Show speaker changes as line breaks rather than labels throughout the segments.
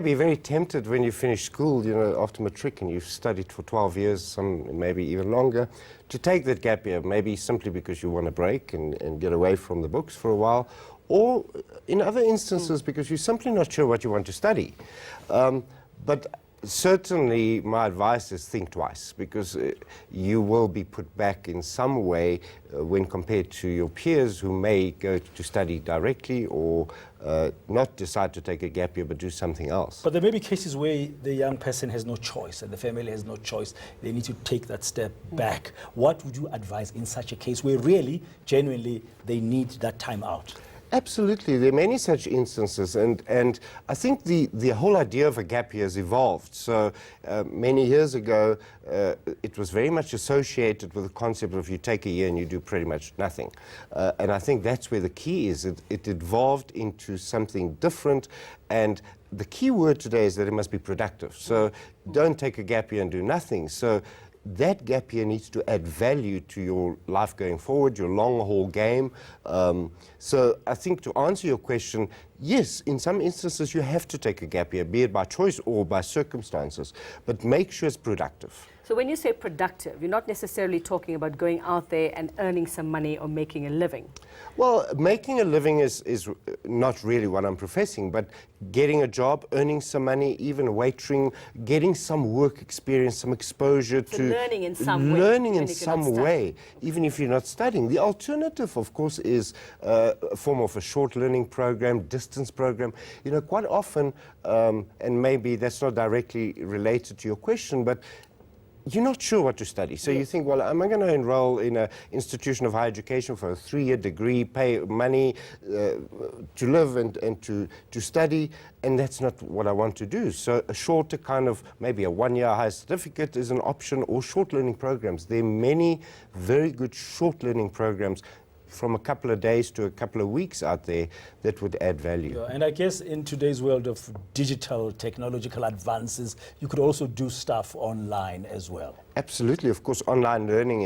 be very tempted when you finish school, you know, after matric and you've studied for 12 years, some maybe even longer, to take that gap year, maybe simply because you want a break and get away from the books for a while, or in other instances because you're simply not sure what you want to study. But certainly my advice is think twice, because you will be put back in some way when compared to your peers who may go to study directly or not decide to take a gap year but do something else.
But there may be cases where the young person has no choice and the family has no choice. They need to take that step back. What would you advise in such a case where really, genuinely, they need that time out?
Absolutely, there are many such instances, and I think the whole idea of a gap year has evolved. So many years ago, it was very much associated with the concept of you take a year and you do pretty much nothing. And I think that's where the key is. It evolved into something different, and the key word today is that it must be productive. So don't take a gap year and do nothing. So that gap year needs to add value to your life going forward, your long-haul game. So I think to answer your question, yes, in some instances you have to take a gap year, be it by choice or by circumstances, but make sure it's productive.
So when you say productive, you're not necessarily talking about going out there and earning some money or making a living.
Well, making a living is not really what I'm professing, but getting a job, earning some money, even waitering, getting some work experience, some exposure
So
to
learning in some way.
learning in
when you cannot
some
study.
way, even if you're not studying. The alternative, of course, is a form of a short learning program, distance program. You know, quite often, and maybe that's not directly related to your question, but you're not sure what to study. So you think, well, am I going to enroll in an institution of higher education for a 3-year degree, pay money to live and to study? And that's not what I want to do. So a shorter kind of, maybe a 1-year higher certificate is an option, or short learning programs. There are many very good short learning programs from a couple of days to a couple of weeks out there that would add value.
Yeah, and I guess in today's world of digital technological advances, you could also do stuff online as well.
Absolutely. Of course, online learning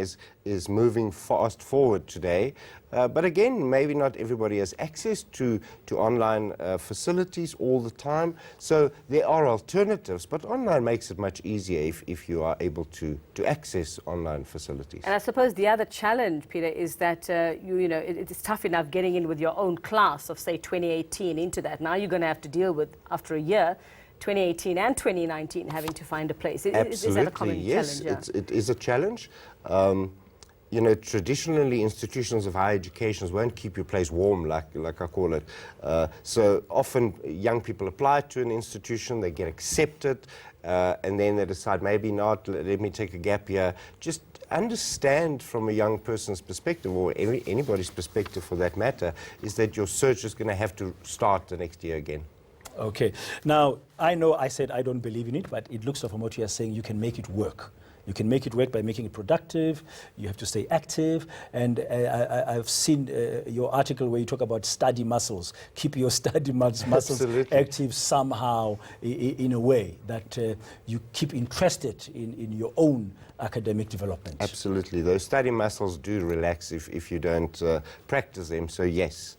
is moving fast forward today. But again, maybe not everybody has access to online facilities all the time. So there are alternatives, but online makes it much easier if you are able to access online facilities.
And I suppose the other challenge, Peter, is that you know it's tough enough getting in with your own class of, say, 2018 into that. Now you're going to have to deal with, after a year, 2018 and 2019 having to find a place.
Absolutely,
is that a common
yes,
challenge? Yeah?
it is a challenge. You know, traditionally institutions of higher education won't keep your place warm, like I call it. So often young people apply to an institution, they get accepted, and then they decide maybe not, let me take a gap year. Just understand from a young person's perspective, or anybody's perspective for that matter, is that your search is going to have to start the next year again.
Okay. Now, I know I said I don't believe in it, but it looks like from what you are saying, you can make it work. You can make it work by making it productive. You have to stay active. And I've seen your article where you talk about study muscles. Keep your study muscles active somehow in a way that you keep interested in your own academic development.
Absolutely. Those study muscles do relax if you don't practice them. So yes.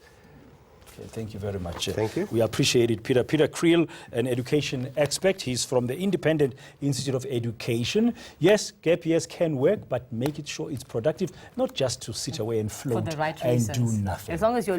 Okay, thank you very much.
Thank you.
We appreciate it. Peter Kriel, an education expert. He's from the Independent Institute of Education. Yes, gap years can work, but make it sure it's productive, not just to sit away and float
For the right
and
reasons.
do nothing.
As long as you're